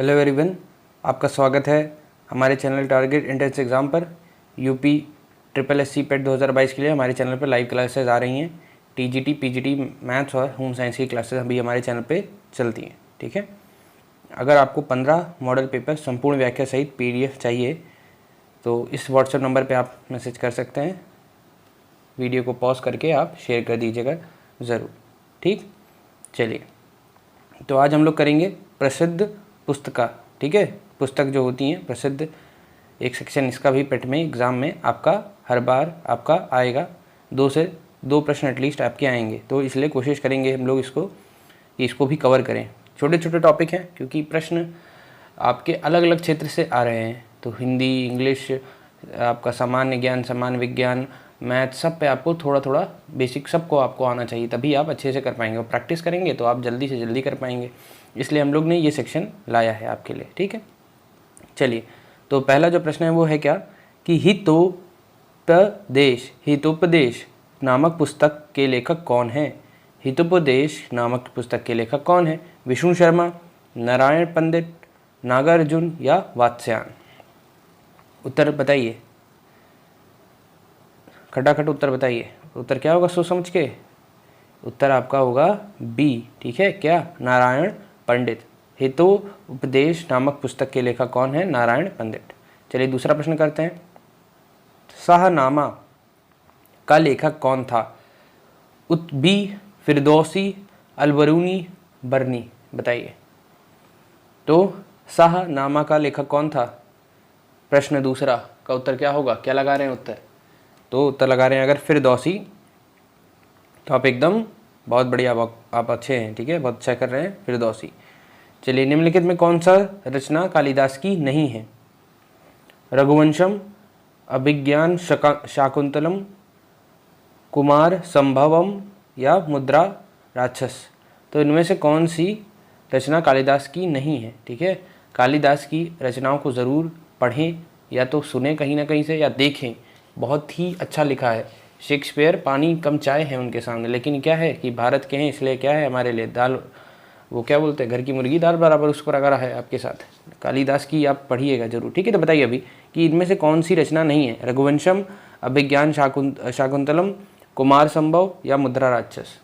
Hello everyone, आपका स्वागत है हमारे चैनल टारगेट एंट्रेंस एग्ज़ाम पर। यूपी ट्रिपल एस सी पेट 2022 के लिए हमारे चैनल पर लाइव क्लासेस आ रही हैं। टीजीटी, पीजीटी, मैथ्स और होम साइंस की क्लासेस अभी हमारे चैनल पे चलती हैं। ठीक है, अगर आपको 15 मॉडल पेपर संपूर्ण व्याख्या सहित PDF चाहिए तो इस व्हाट्सएप नंबर पर आप मैसेज कर सकते हैं। वीडियो को पॉज करके आप शेयर कर दीजिएगा ज़रूर। ठीक, चलिए तो आज हम लोग करेंगे प्रसिद्ध पुस्तका। ठीक है, पुस्तक जो होती हैं प्रसिद्ध, एक सेक्शन इसका भी पेट में एग्ज़ाम में आपका हर बार आपका आएगा। 2 से 2 प्रश्न एटलीस्ट आपके आएंगे, तो इसलिए कोशिश करेंगे हम लोग इसको भी कवर करें। छोटे छोटे टॉपिक हैं क्योंकि प्रश्न आपके अलग अलग क्षेत्र से आ रहे हैं, तो हिंदी, इंग्लिश, आपका सामान्य ज्ञान, सामान्य विज्ञान, मैथ, सब पे आपको थोड़ा थोड़ा बेसिक सबको आपको आना चाहिए, तभी आप अच्छे से कर पाएंगे। और प्रैक्टिस करेंगे तो आप जल्दी से जल्दी कर पाएंगे, इसलिए हम लोग ने ये सेक्शन लाया है आपके लिए। ठीक है, चलिए तो पहला जो प्रश्न है वो है क्या कि हितोपदेश नामक पुस्तक के लेखक कौन है। हितोपदेश नामक पुस्तक के लेखक कौन है? विष्णु शर्मा, नारायण पंडित, नागार्जुन या वात्स्यायन? उत्तर बताइए, खटाखट उत्तर बताइए। उत्तर क्या होगा सोच समझ के? उत्तर आपका होगा बी। ठीक है, क्या? नारायण पंडित। हितोपदेश नामक पुस्तक के लेखक कौन है? नारायण पंडित। चलिए दूसरा प्रश्न करते हैं। शाहनामा का लेखक कौन था? बी फिरदौसी, अलबरूनी, बरनी? बताइए। तो शाहनामा का लेखक कौन था? प्रश्न दूसरा का उत्तर क्या होगा? क्या लगा रहे हैं उत्तर? तो उत्तर लगा रहे हैं अगर फिरदौसी तो आप एकदम बहुत बढ़िया, आप अच्छे हैं। ठीक है, बहुत अच्छा कर रहे हैं, फिरदौसी। चलिए, निम्नलिखित में कौन सा रचना कालिदास की नहीं है? रघुवंशम, अभिज्ञान शाकुंतलम, कुमार संभवम या मुद्रा राक्षस? तो इनमें से कौन सी रचना कालिदास की नहीं है? ठीक है, कालिदास की रचनाओं को ज़रूर पढ़ें या तो सुने कहीं ना कहीं से या देखें, बहुत ही अच्छा लिखा है। शेक्सपियर पानी कम चाय है उनके सामने, लेकिन क्या है कि भारत के हैं इसलिए क्या है हमारे लिए दाल, वो क्या बोलते हैं, घर की मुर्गी दाल बराबर, उस पर अगर है आपके साथ। कालिदास की आप पढ़िएगा जरूर। ठीक है, तो बताइए अभी कि इनमें से कौन सी रचना नहीं है? रघुवंशम, अभिज्ञान शाकुंतलम, कुमार संभव या मुद्रा राक्षस?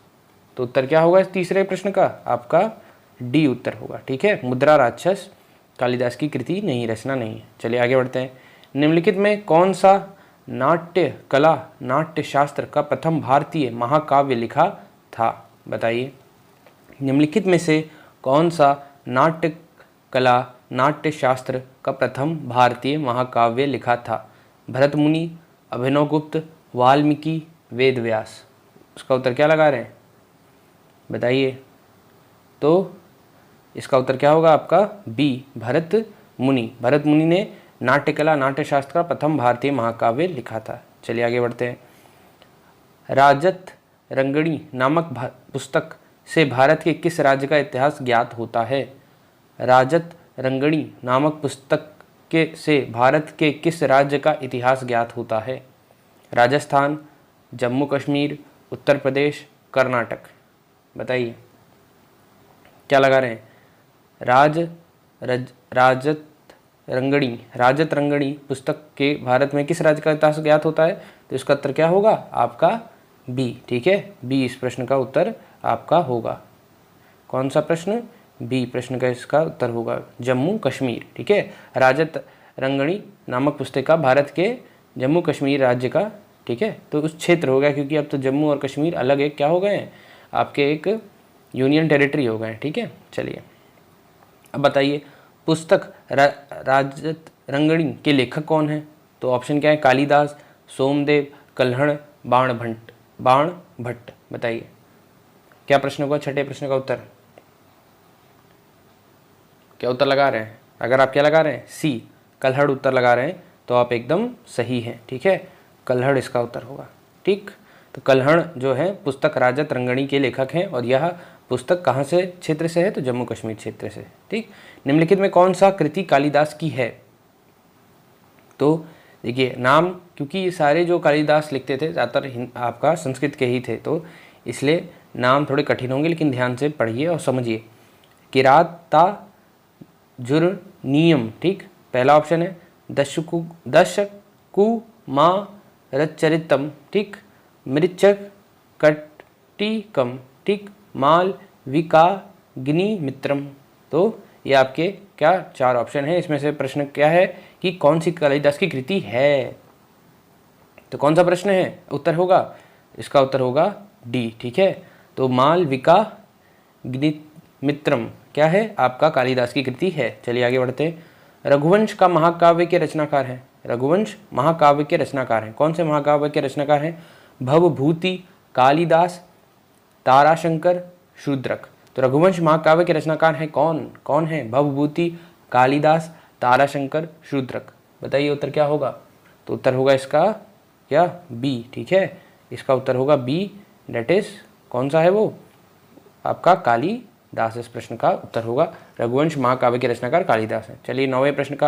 तो उत्तर क्या होगा इस तीसरे प्रश्न का? आपका डी उत्तर होगा। ठीक है, मुद्रा राक्षस कालिदास की कृति नहीं, रचना नहीं है। चलिए आगे बढ़ते हैं। निम्नलिखित में कौन सा नाट्य कला, नाट्य शास्त्र का प्रथम भारतीय महाकाव्य लिखा था? बताइए। निम्नलिखित में से कौन सा नाट्य कला, नाट्य शास्त्र का प्रथम भारतीय महाकाव्य लिखा था? भरत मुनि, अभिनव गुप्त, वाल्मीकि, वेद व्यास? उसका उत्तर क्या लगा रहे हैं? बताइए। तो इसका उत्तर क्या होगा आपका? बी, भरत मुनि। भरत मुनि ने नाट्यकला, नाट्यशास्त्र का प्रथम भारतीय महाकाव्य लिखा था। चलिए आगे बढ़ते हैं। राजत रंगणी नामक पुस्तक से भारत के किस राज्य का इतिहास ज्ञात होता है? राजत रंगणी नामक पुस्तक से भारत के किस राज्य का इतिहास ज्ञात होता है? राजस्थान, जम्मू कश्मीर, उत्तर प्रदेश, कर्नाटक? बताइए क्या लगा रहे हैं? राजत रंगणी पुस्तक के भारत में किस राज्य का इतिहास ज्ञात होता है? तो इसका उत्तर क्या होगा? आपका बी। ठीक है, बी इस प्रश्न का उत्तर आपका होगा। कौन सा प्रश्न? बी प्रश्न का इसका उत्तर होगा जम्मू कश्मीर। ठीक है, राजत रंगणी नामक पुस्तिका भारत के जम्मू कश्मीर राज्य का, ठीक है, तो उस क्षेत्र हो गया, क्योंकि अब तो जम्मू और कश्मीर अलग एक क्या हो गए हैं, आपके एक यूनियन टेरिटरी हो गए। ठीक है, चलिए अब बताइए पुस्तक राजत रंगणी के लेखक कौन है? तो ऑप्शन क्या है? कालिदास, सोमदेव, कल्हण, बाण भट्ट? बताइए क्या प्रश्न होगा? छठे प्रश्न का उत्तर क्या उत्तर लगा रहे हैं? अगर आप क्या लगा रहे हैं? सी, कल्हड़ उत्तर लगा रहे हैं तो आप एकदम सही हैं। ठीक है, कल्हड़ इसका उत्तर होगा। ठीक, तो कल्हड़ जो है पुस्तक राजत रंगणी के लेखक हैं और यह पुस्तक कहाँ से क्षेत्र से है? तो जम्मू कश्मीर क्षेत्र से। ठीक, निम्नलिखित में कौन सा कृति कालिदास की है? तो देखिए नाम, क्योंकि ये सारे जो कालिदास लिखते थे ज़्यादातर आपका संस्कृत के ही थे, तो इसलिए नाम थोड़े कठिन होंगे, लेकिन ध्यान से पढ़िए और समझिए। किराता जुर्नियम, ठीक, पहला ऑप्शन है। दशकुमारचरितम, ठीक, मृच्छक कट्टिकम, ठीक, मालविकाग्निमित्रम। तो ये आपके क्या 4 ऑप्शन है। इसमें से प्रश्न क्या है कि कौन सी कालिदास की कृति है। तो कौन सा प्रश्न है, उत्तर होगा, इसका उत्तर होगा डी, ठीक है। तो मालविकाग्निमित्रम क्या है, आपका कालिदास की कृति है। चलिए आगे बढ़ते हैं। रघुवंश का महाकाव्य के रचनाकार हैं। रघुवंश महाकाव्य के रचनाकार हैं। कौन से महाकाव्य के रचनाकार हैं? भवभूति, कालिदास, ताराशंकर, शूद्रक। तो रघुवंश महाकाव्य के रचनाकार हैं कौन? कौन है? भवभूति, कालिदास, ताराशंकर, शूद्रक। बताइए उत्तर क्या होगा। तो उत्तर होगा इसका क्या, बी, ठीक है। इसका उत्तर होगा बी, डेट इज कौन सा है वो, आपका कालिदास। इस प्रश्न का उत्तर होगा रघुवंश महाकाव्य के रचनाकार कालिदास है। चलिए 9वें प्रश्न का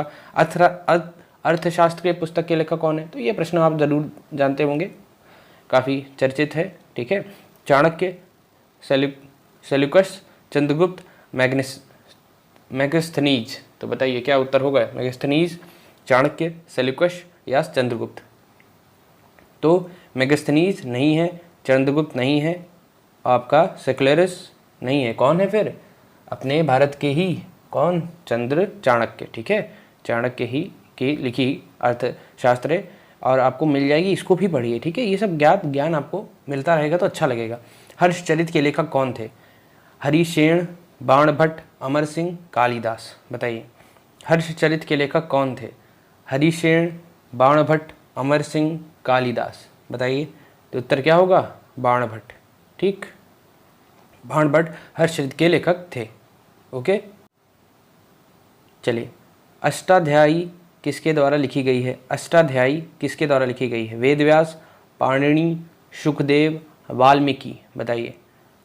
अर्थशास्त्र के पुस्तक के लेखक कौन है। तो ये प्रश्न आप जरूर जानते होंगे, काफ़ी चर्चित है, ठीक है। चाणक्य, सेल्यूकस, चंद्रगुप्त, मेगास्थनीज। तो बताइए क्या उत्तर होगा, मेगास्थनीज, चाणक्य, सेल्यूकस या चंद्रगुप्त। तो मेगास्थनीज नहीं है, चंद्रगुप्त नहीं है, आपका सेक्युलरस नहीं है, कौन है फिर, अपने भारत के ही कौन, चाणक्य, ठीक है। चाणक्य ही की लिखी अर्थशास्त्र है और आपको मिल जाएगी, इसको भी पढ़िए, ठीक है। ये सब ज्ञान आपको मिलता रहेगा तो अच्छा लगेगा। हर्षचरित के लेखक कौन थे? हरिशेन, बाणभट्ट, अमर सिंह, कालिदास। बताइए हर्षचरित के लेखक कौन थे? हरिशेन, बाणभट्ट, अमर सिंह, कालिदास। बताइए तो उत्तर क्या होगा, बाणभट्ट, ठीक। बाणभट्ट हर्षचरित के लेखक थे, ओके। चलिए अष्टाध्यायी किसके द्वारा लिखी गई है? अष्टाध्यायी किसके द्वारा लिखी गई है? वेदव्यास, पाणिनि, शुकदेव, वाल्मीकि। बताइए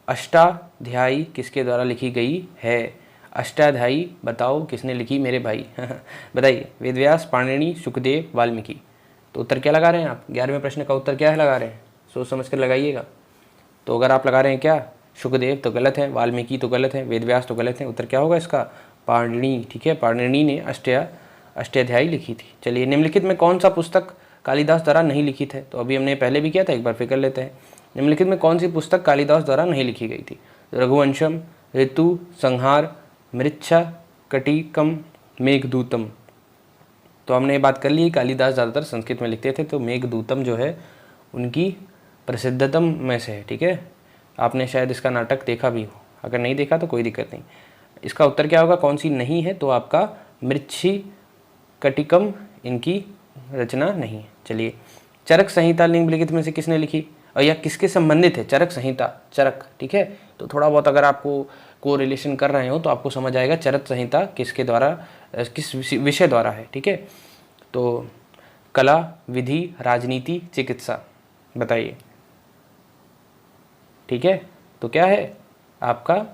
अष्टाध्यायी किसके द्वारा लिखी गई है? अष्टाध्यायी बताओ किसने लिखी मेरे भाई बताइए वेदव्यास, पाणिनि, शुकदेव, वाल्मीकि। तो उत्तर क्या लगा रहे हैं आप? 11वें प्रश्न का उत्तर क्या है लगा रहे हैं? सोच समझ कर लगाइएगा। तो अगर आप लगा रहे हैं क्या शुकदेव तो गलत है, वाल्मीकि तो गलत है, वेदव्यास तो गलत है, उत्तर क्या होगा इसका, पाणिनि, ठीक है। पाणिनि ने अष्टाध्यायी लिखी थी। चलिए निम्नलिखित में कौन सा पुस्तक कालिदास द्वारा नहीं लिखित है? तो अभी हमने पहले भी किया था, एक बार फिर कर लेते हैं। निम्नलिखित में कौन सी पुस्तक कालिदास द्वारा नहीं लिखी गई थी? रघुवंशम, ऋतु संहार, मृच्छा कटिकम, मेघदूतम। तो हमने ये बात कर ली, कालिदास ज़्यादातर संस्कृत में लिखते थे, तो मेघदूतम जो है उनकी प्रसिद्धतम में से है, ठीक है। आपने शायद इसका नाटक देखा भी हो, अगर नहीं देखा तो कोई दिक्कत नहीं। इसका उत्तर क्या होगा, कौन सी नहीं है? तो आपका मृच्छी कटिकम इनकी रचना नहीं है। चलिए चरक संहिता निम्नलिखित में से किसने लिखी और या किसके संबंधित है? चरक संहिता, चरक, ठीक है। तो थोड़ा बहुत अगर आपको को रिलेशन कर रहे हो तो आपको समझ आएगा चरक संहिता किसके द्वारा, किस विषय द्वारा है, ठीक है। तो कला, विधि, राजनीति, चिकित्सा। बताइए, ठीक है। तो क्या है आपका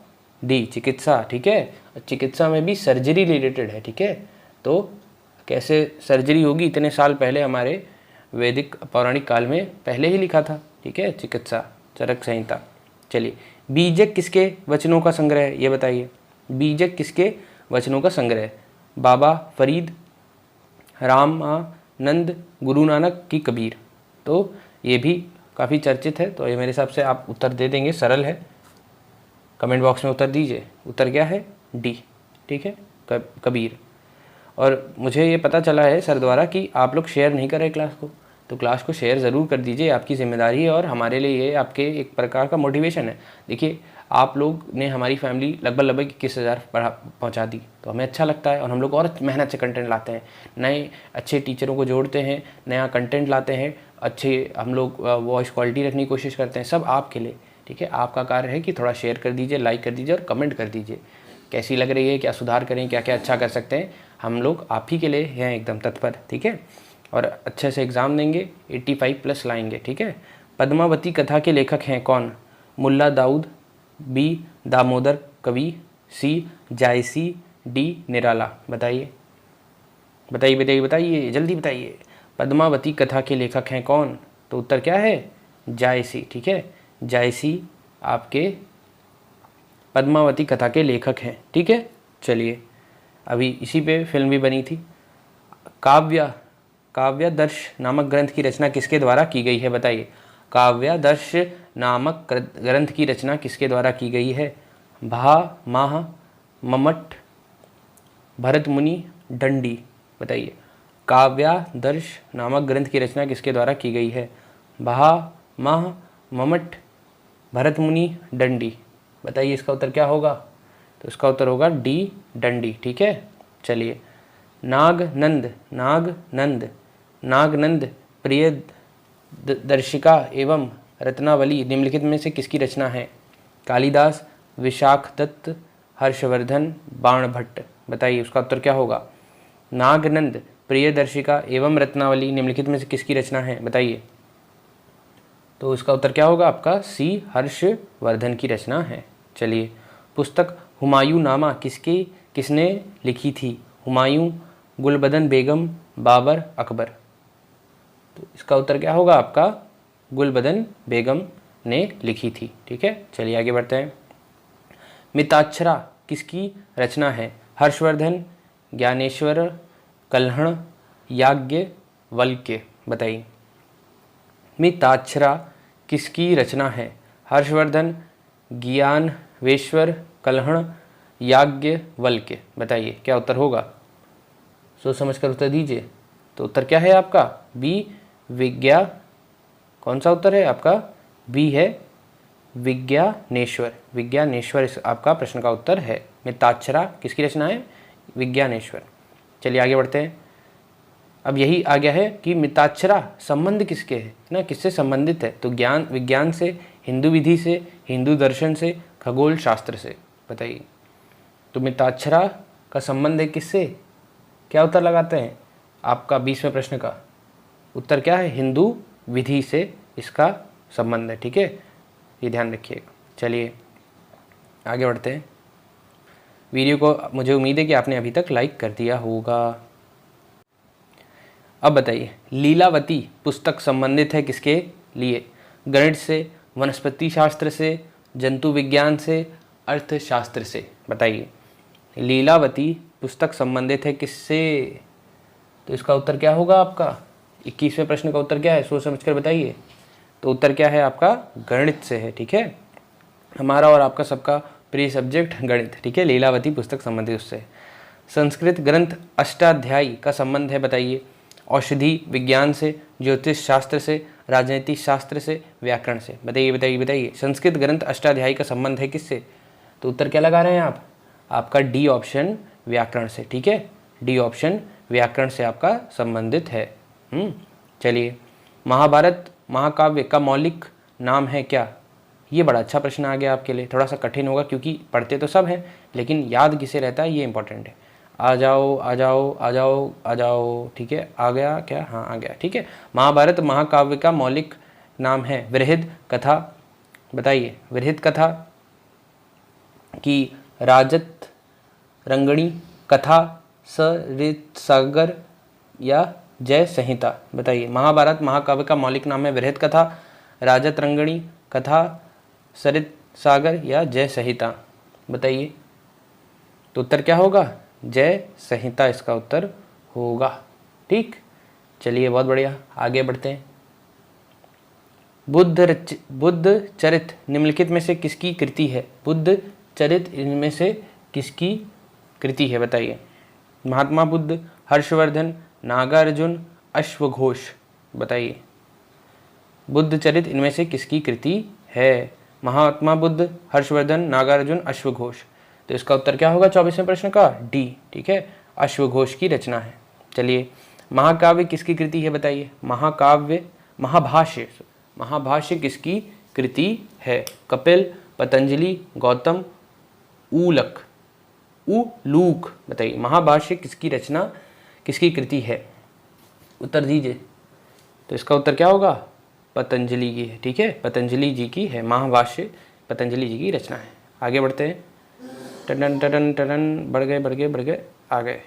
डी, चिकित्सा, ठीक है। चिकित्सा में भी सर्जरी रिलेटेड है, ठीक है। तो कैसे सर्जरी होगी, इतने साल पहले हमारे वैदिक पौराणिक काल में पहले ही लिखा था, ठीक है, चिकित्सा, चरक संहिता। चलिए बीजक किसके वचनों का संग्रह है, ये बताइए। बीजक किसके वचनों का संग्रह है? बाबा फरीद, रामानंद, गुरु नानक की कबीर। तो ये भी काफ़ी चर्चित है, तो ये मेरे हिसाब से आप उत्तर दे देंगे, सरल है। कमेंट बॉक्स में उत्तर दीजिए, उत्तर क्या है, डी, ठीक है, कबीर। और मुझे ये पता चला है सर द्वारा कि आप लोग शेयर नहीं कर रहे क्लास को, तो क्लास को शेयर ज़रूर कर दीजिए, आपकी जिम्मेदारी है और हमारे लिए ये आपके एक प्रकार का मोटिवेशन है। देखिए आप लोग ने हमारी फैमिली लगभग 21,000 पहुँचा दी, तो हमें अच्छा लगता है और हम लोग और मेहनत से कंटेंट लाते हैं, नए अच्छे टीचरों को जोड़ते हैं, नया कंटेंट लाते हैं, अच्छे हम लोग वॉइस क्वालिटी रखने की कोशिश करते हैं, सब आपके लिए, ठीक है। आपका कार्य है कि थोड़ा शेयर कर दीजिए, लाइक कर दीजिए और कमेंट कर दीजिए कैसी लग रही है, क्या सुधार करें, क्या क्या अच्छा कर सकते हैं। हम लोग आप ही के लिए हैं एकदम तत्पर, ठीक है। और अच्छे से एग्ज़ाम देंगे, 85+ लाएंगे, ठीक है। पद्मावती कथा के लेखक हैं कौन? मुल्ला दाऊद, बी दामोदर कवि, सी जायसी, डी निराला। बताइए बताइए बताइए बताइए, जल्दी बताइए। पद्मावती कथा के लेखक हैं कौन? तो उत्तर क्या है, जायसी, ठीक है। जायसी आपके पद्मावती कथा के लेखक हैं, ठीक है। चलिए अभी इसी पे फिल्म भी बनी थी। काव्यादर्श नामक ग्रंथ की रचना किसके द्वारा की गई है बताइए। काव्यादर्श नामक ग्रंथ की रचना किसके द्वारा की गई है। भा, माह, मम्मट, भरत मुनि, दंडी। बताइए काव्यादर्श नामक ग्रंथ की रचना किसके द्वारा की गई है। भा, माह, मम्मट, भरत मुनि, दंडी। बताइए इसका उत्तर क्या होगा। तो इसका उत्तर होगा डी, दंडी। ठीक है, चलिए। नागनंद प्रिय दर्शिका एवं रत्नावली निम्नलिखित में से किसकी रचना है। कालिदास, विशाखदत्त, हर्षवर्धन, बाणभट्ट। बताइए उसका उत्तर क्या होगा। नागनंद प्रियदर्शिका एवं रत्नावली निम्नलिखित में से किसकी रचना है बताइए। तो इसका उत्तर क्या होगा आपका सी, हर्षवर्धन की रचना है। चलिए, पुस्तक हुमायूं नामा किसने लिखी थी। हुमायूं, गुलबदन बेगम, बाबर, अकबर। तो इसका उत्तर क्या होगा आपका गुलबदन बेगम ने लिखी थी। ठीक है, चलिए आगे बढ़ते हैं। मिताक्षरा किसकी रचना है। हर्षवर्धन, ज्ञानेश्वर, कल्हण, याज्ञवल्क्य। बताइए मिताक्षरा किसकी रचना है। हर्षवर्धन, ज्ञानवेश्वर, कल्हण, याज्ञवल्क्य। बताइए क्या उत्तर होगा। सोच समझ कर उत्तर दीजिए। तो उत्तर क्या है आपका बी, कौन सा उत्तर है आपका बी है विज्ञानेश्वर इस आपका प्रश्न का उत्तर है। मिताक्षरा किसकी रचना है, विज्ञानेश्वर। चलिए आगे बढ़ते हैं। अब यही आ गया है कि मिताक्षरा संबंध किसके है ना, किससे संबंधित है। तो विज्ञान से, हिंदू विधि से, हिंदू दर्शन से, खगोल शास्त्र से। बताइए तो मिताक्षरा का संबंध है किससे, क्या उत्तर लगाते हैं आपका 20वें प्रश्न का उत्तर क्या है, हिंदू विधि से इसका संबंध है। ठीक है, ये ध्यान रखिएगा। चलिए आगे बढ़ते हैं। वीडियो को मुझे उम्मीद है कि आपने अभी तक लाइक कर दिया होगा। अब बताइए लीलावती पुस्तक संबंधित है किसके लिए, गणित से, वनस्पति शास्त्र से, जंतु विज्ञान से, अर्थशास्त्र से। बताइए लीलावती पुस्तक संबंधित है किससे। तो इसका उत्तर क्या होगा आपका 21वें प्रश्न का उत्तर क्या है, सोच समझ कर बताइए। तो उत्तर क्या है आपका गणित से है। ठीक है, हमारा और आपका सबका प्रिय सब्जेक्ट गणित। ठीक है, लीलावती पुस्तक संबंधित उससे। संस्कृत ग्रंथ अष्टाध्यायी का संबंध है बताइए, औषधि विज्ञान से, ज्योतिष शास्त्र से, राजनीतिक शास्त्र से, व्याकरण से। बताइए बताइए बताइए संस्कृत ग्रंथ अष्टाध्यायी का संबंध है किससे। तो उत्तर क्या लगा रहे हैं आप, आपका डी ऑप्शन व्याकरण से। ठीक है, डी ऑप्शन व्याकरण से आपका संबंधित है। चलिए, महाभारत महाकाव्य का मौलिक नाम है क्या। ये बड़ा अच्छा प्रश्न आ गया आपके लिए, थोड़ा सा कठिन होगा क्योंकि पढ़ते तो सब हैं लेकिन याद किसे रहता है ये इंपॉर्टेंट है। आ जाओ आ जाओ आ जाओ आ जाओ। ठीक है, आ गया क्या, हाँ आ गया। ठीक है, महाभारत महाकाव्य का मौलिक नाम है वृहद कथा। बताइए वृहद कथा की राजत रंगणी कथा, सरित सागर या जय संहिता। बताइए महाभारत महाकाव्य का मौलिक नाम है वृहद कथा, राजत रंगणी कथा, सरित सागर या जय संहिता। बताइए तो उत्तर क्या होगा, जय संहिता इसका उत्तर होगा। ठीक, चलिए बहुत बढ़िया, आगे बढ़ते हैं। बुद्ध चरित निम्नलिखित में से किसकी कृति है। बुद्ध चरित इनमें से किसकी कृति है बताइए। महात्मा बुद्ध, हर्षवर्धन, नागार्जुन, अश्वघोष। बताइए बुद्ध चरित इनमें से किसकी कृति है। महात्मा बुद्ध, हर्षवर्धन, नागार्जुन, अश्वघोष। तो इसका उत्तर क्या होगा 24वें प्रश्न का डी। ठीक है, अश्वघोष की रचना है। चलिए, महाकाव्य किसकी कृति है बताइए। महाकाव्य महाभाष्य किसकी कृति है। कपिल, पतंजलि, गौतम, उलूक। बताइए महाभाष्य किसकी रचना, किसकी कृति है, उत्तर दीजिए। तो इसका उत्तर क्या होगा, पतंजलि की है। ठीक है, पतंजलि जी की है महाभाष्य, पतंजलि जी की रचना है। आगे बढ़ते हैं। टन टन टन बढ़ गए आ गए।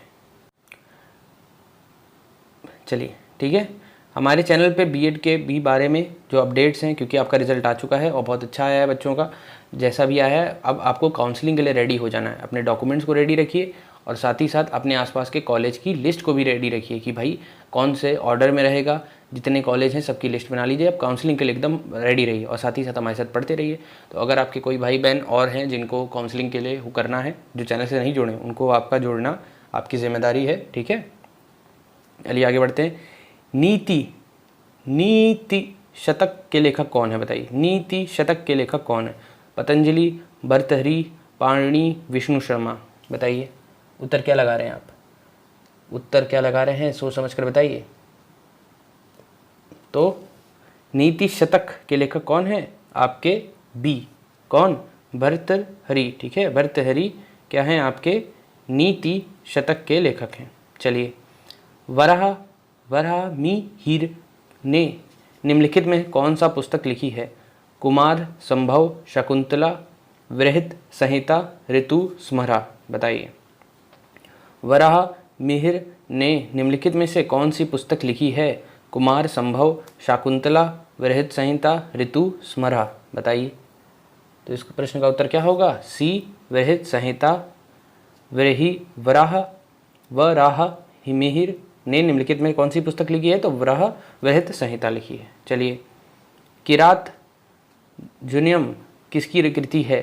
चलिए ठीक है, हमारे चैनल पे बीएड के भी बारे में जो अपडेट्स हैं, क्योंकि आपका रिजल्ट आ चुका है और बहुत अच्छा आया है बच्चों का, जैसा भी आया है अब आपको काउंसलिंग के लिए रेडी हो जाना है। अपने डॉक्यूमेंट्स को रेडी रखिए और साथ ही साथ अपने आसपास के कॉलेज की लिस्ट को भी रेडी रखिए कि भाई कौन से ऑर्डर में रहेगा, जितने कॉलेज हैं सबकी लिस्ट बना लीजिए। अब काउंसलिंग के लिए एकदम रेडी रहिए और साथ ही साथ हमारे साथ पढ़ते रहिए। तो अगर आपके कोई भाई बहन और हैं जिनको काउंसलिंग के लिए करना है, जो चैनल से नहीं जुड़े, उनको आपका जोड़ना आपकी जिम्मेदारी है, ठीक है। चलिए आगे बढ़ते हैं। नीति शतक के लेखक कौन है बताइए। नीति शतक के लेखक कौन है? पतंजलि, भर्तृहरि, पाणिनि, विष्णु शर्मा। बताइए उत्तर क्या लगा रहे हैं आप? उत्तर क्या लगा रहे हैं, सोच समझ कर बताइए। तो नीति शतक के लेखक कौन है आपके? बी। कौन? भर्तृहरि, ठीक है। भर्तृहरि क्या हैं आपके? नीति शतक के लेखक हैं। चलिए, वराहमिहिर ने निम्नलिखित में कौन सा पुस्तक लिखी है? कुमार संभव, शकुंतला, वृहत संहिता, ऋतुस्मरा। बताइए वराहमिहिर ने निम्नलिखित में से कौन सी पुस्तक लिखी है? कुमार संभव, शाकुंतला, वृहत संहिता, ऋतुस्मरा। बताइए। तो इस प्रश्न का उत्तर क्या होगा? सी, वृहत संहिता। वराहमिहिर ने निम्नलिखित में कौन सी पुस्तक लिखी है? तो वृहत संहिता लिखी है। चलिए, किरात जुनियम किसकी कृति है?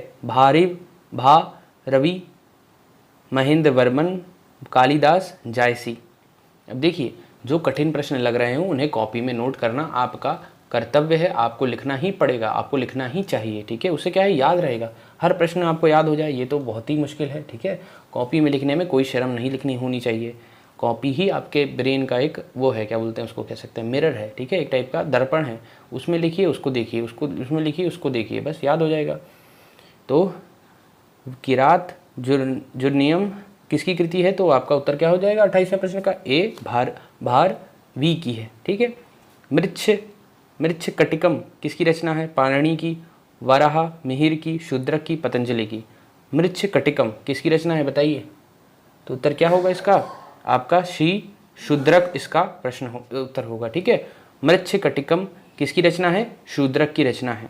रवि, महेंद्र वर्मन, कालिदास, जायसी। अब देखिए, जो कठिन प्रश्न लग रहे हैं उन्हें कॉपी में नोट करना आपका कर्तव्य है। आपको लिखना ही पड़ेगा, आपको लिखना ही चाहिए, ठीक है। उससे क्या है, याद रहेगा, हर प्रश्न आपको याद हो जाए, ये तो बहुत ही मुश्किल है, ठीक है। कॉपी में लिखने में कोई शर्म नहीं लिखनी होनी चाहिए। कॉपी ही आपके ब्रेन का एक वो है, क्या बोलते हैं उसको, कह सकते हैं मिरर है, ठीक है, एक टाइप का दर्पण है। उसमें लिखिए, उसको देखिए, उसमें लिखिए, उसको देखिए, बस याद हो जाएगा। तो किरात जुर्नियम किसकी कृति है? तो आपका उत्तर क्या हो जाएगा 28वें प्रश्न का? ए, भारवी की है, ठीक है। मृच्छकटिकम किसकी रचना है? पाणिनि की, वराहमिहिर की, शूद्रक की, पतंजलि की। मृच्छकटिकम किसकी रचना है बताइए। तो उत्तर क्या होगा इसका? आपका शी, शूद्रक इसका उत्तर होगा, ठीक है। मृच्छकटिकम किसकी रचना है? शूद्रक की रचना है।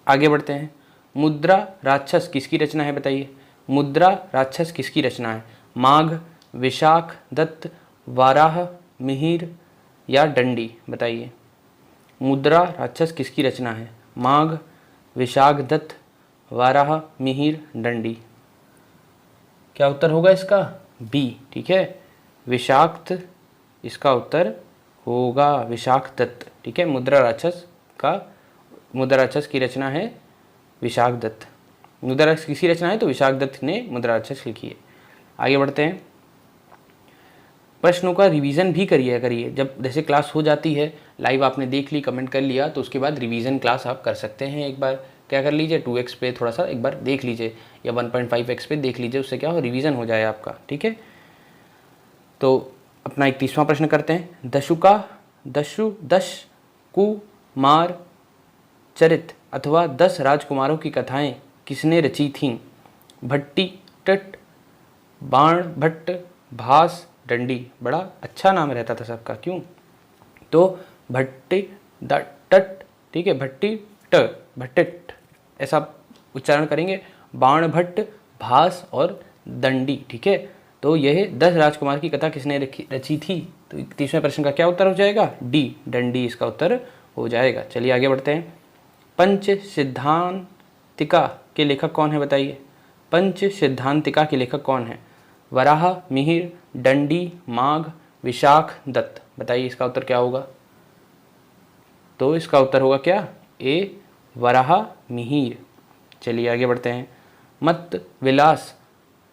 आगे बढ़ते हैं। मुद्रा राक्षस किसकी रचना है बताइए। मुद्रा राक्षस किसकी रचना है? माघ, विशाख दत्त, वराहमिहिर या दंडी। बताइए मुद्रा राक्षस किसकी रचना है? माघ, विशाख दत्त, वराहमिहिर, दंडी। क्या उत्तर होगा इसका? बी, ठीक है, विशाक्त इसका उत्तर होगा, विशाख दत्त, ठीक है। मुद्रा राक्षस की रचना है विशाख दत्त। मुद्रा राक्षस किसकी रचना है? तो विशाख दत्त ने मुद्रा राक्षस लिखी है। आगे बढ़ते हैं। प्रश्नों का रिवीजन भी करिए। जब जैसे क्लास हो जाती है, लाइव आपने देख ली, कमेंट कर लिया, तो उसके बाद रिवीजन क्लास आप कर सकते हैं। एक बार क्या कर लीजिए, 2x पे थोड़ा सा एक बार देख लीजिए या 1.5x पे देख लीजिए, उससे क्या हो, रिवीजन हो जाए आपका, ठीक है। तो अपना 31वां प्रश्न करते हैं। दश कुमार चरित अथवा 10 राजकुमारों की कथाएं किसने रची थीं? भट्टी टट, बाण भट्ट, भास, दंडी। बड़ा अच्छा नाम रहता था सबका, क्यों? तो भट्टी टट, ठीक है, भट्टी ट, भट्टिट ऐसा उच्चारण करेंगे। बाण भट्ट, भास और दंडी, ठीक है। तो यह 10 राजकुमार की कथा किसने रची थी? तो 31वें प्रश्न का क्या उत्तर हो जाएगा? डी, दंडी इसका उत्तर हो जाएगा। चलिए आगे बढ़ते हैं। पंच सिद्धांतिका के लेखक कौन है बताइए। पंच सिद्धांतिका के लेखक कौन है? वराहमिहिर, दंडी, माघ, विशाख दत्त। बताइए इसका उत्तर क्या होगा? तो इसका उत्तर होगा क्या? ए, वराहमिहिर। चलिए आगे बढ़ते हैं। मत विलास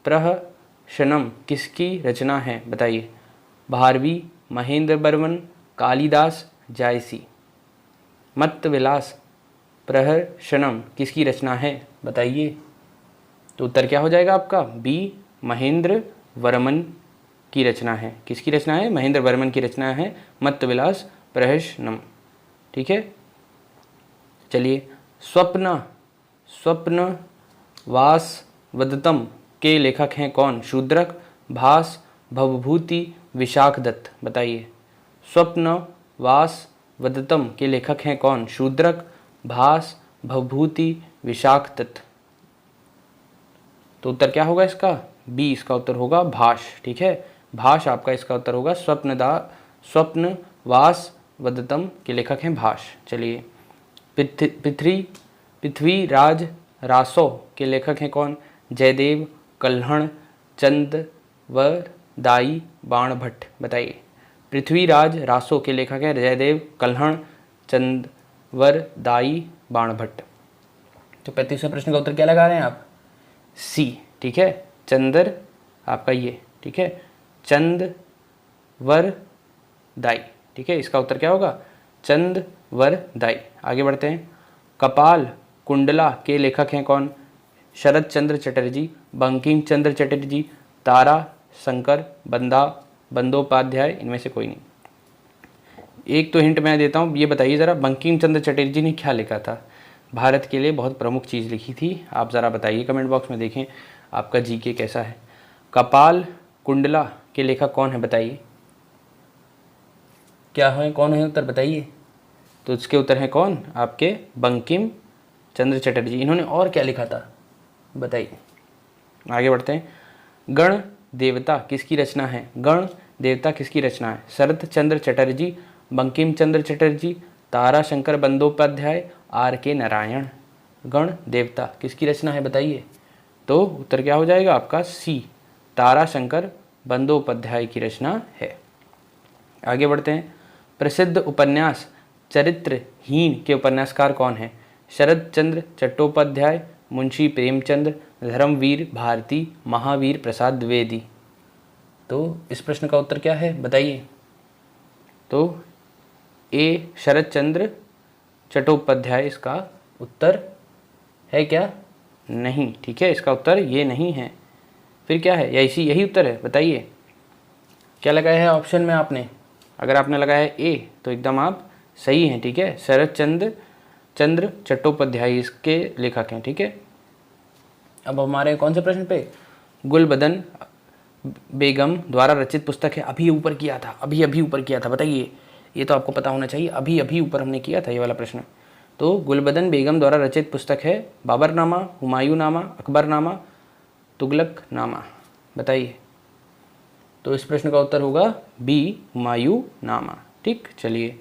प्रहसनम किसकी रचना है बताइए। भारवी, महेंद्र वर्मन, कालिदास, जायसी। मत विलास प्रहसनम किसकी रचना है बताइए। तो उत्तर क्या हो जाएगा आपका? बी, महेंद्र वर्मन की रचना है। किसकी रचना है? महेंद्र वर्मन की रचना है मत विलास प्रहसनम, ठीक है। चलिए, स्वप्न वासवदत्तम के लेखक हैं कौन? शूद्रक, भास, भवभूति, विशाख दत्त। बताइए स्वप्न वासवदत्तम के लेखक हैं कौन? शूद्रक, भास, भवभूति, विशाख दत्त। तो उत्तर क्या होगा इसका? बी इसका उत्तर होगा भाष। ठीक है, भाष आपका इसका उत्तर होगा। स्वप्नवास वदतम के लेखक हैं भाष। चलिए, पृथ्वीराज रासो के लेखक हैं कौन? जयदेव, कल्हण, चंदवरदाई, बाणभट्ट। बताइए, पृथ्वीराज रासो के लेखक हैं जयदेव, कल्हण, चंदवरदाई, बाणभट्ट। तो 35वें प्रश्न का उत्तर क्या लगा रहे हैं आप? सी। ठीक है, चंदर आपका ये। ठीक है, चंदवरदाई। ठीक है, इसका उत्तर क्या होगा? चंदवरदाई। आगे बढ़ते हैं। कपाल कुंडला के लेखक हैं कौन? शरद चंद्र चटर्जी, बंकिम चंद्र चटर्जी, तारा शंकर बंदोपाध्याय, इनमें से कोई नहीं। एक तो हिंट मैं देता हूँ, ये बताइए ज़रा, बंकिम चंद्र चटर्जी ने क्या लिखा था? भारत के लिए बहुत प्रमुख चीज़ लिखी थी। आप ज़रा बताइए कमेंट बॉक्स में, देखें आपका जीके कैसा है। कपाल कुंडला के लेखक कौन है? बताइए क्या है, कौन है उत्तर बताइए। तो इसके उत्तर है कौन? आपके बंकिम चंद्र चटर्जी। इन्होंने और क्या लिखा था बताइए। आगे बढ़ते हैं। गण देवता किसकी रचना है? गण देवता किसकी रचना है? शरद चंद्र चटर्जी, बंकिम चंद्र चटर्जी, तारा शंकर बंदोपाध्याय, आर के नारायण। गण देवता किसकी रचना है बताइए। तो उत्तर क्या हो जाएगा आपका? सी, तारा शंकर बंदोपाध्याय की रचना है। आगे बढ़ते हैं। प्रसिद्ध उपन्यास चरित्रहीन के उपन्यासकार कौन है? शरद चंद्र चट्टोपाध्याय, मुंशी प्रेमचंद, धर्मवीर भारती, महावीर प्रसाद द्विवेदी। तो इस प्रश्न का उत्तर क्या है बताइए। तो ए शरद चंद्र चट्टोपाध्याय इसका उत्तर है क्या? नहीं। ठीक है, इसका उत्तर ये नहीं है। फिर क्या है? यही उत्तर है बताइए। क्या लगाया है ऑप्शन में आपने? अगर आपने लगाया है ए तो एकदम आप सही हैं। ठीक है, शरद चंद्र चट्टोपाध्याय इसके लेखक हैं। ठीक है, अब हमारे कौन से प्रश्न पे? गुलबदन बेगम द्वारा रचित पुस्तक है। अभी ऊपर किया था, अभी ऊपर किया था। बताइए, ये तो आपको पता होना चाहिए। अभी ऊपर हमने किया था ये वाला प्रश्न। तो गुलबदन बेगम द्वारा रचित पुस्तक है बाबरनामा, हुमायूंनामा, अकबरनामा, तुगलकनामा। बताइए। तो इस प्रश्न का उत्तर होगा बी, हुमायूंनामा। ठीक, चलिए।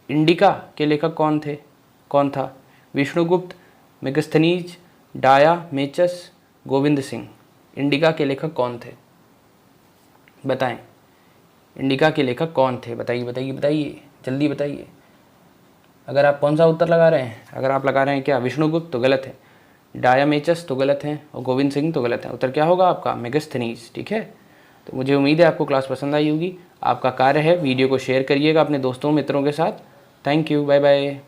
इंडिका के लेखक कौन था? विष्णुगुप्त, मेगस्थनीज, डायामेचस, गोविंद सिंह। इंडिका के लेखक कौन थे बताएं। इंडिका के लेखक कौन थे? बताइए, जल्दी बताइए। अगर आप कौन सा उत्तर लगा रहे हैं? अगर आप लगा रहे हैं क्या विष्णुगुप्त तो गलत है, डायामेचस तो गलत है, और गोविंद सिंह तो गलत है। उत्तर क्या होगा आपका? मेगस्थनीज। ठीक है, तो मुझे उम्मीद है आपको क्लास पसंद आई होगी। आपका कार्य है वीडियो को शेयर करिएगा अपने दोस्तों मित्रों के साथ। Thank you, bye bye.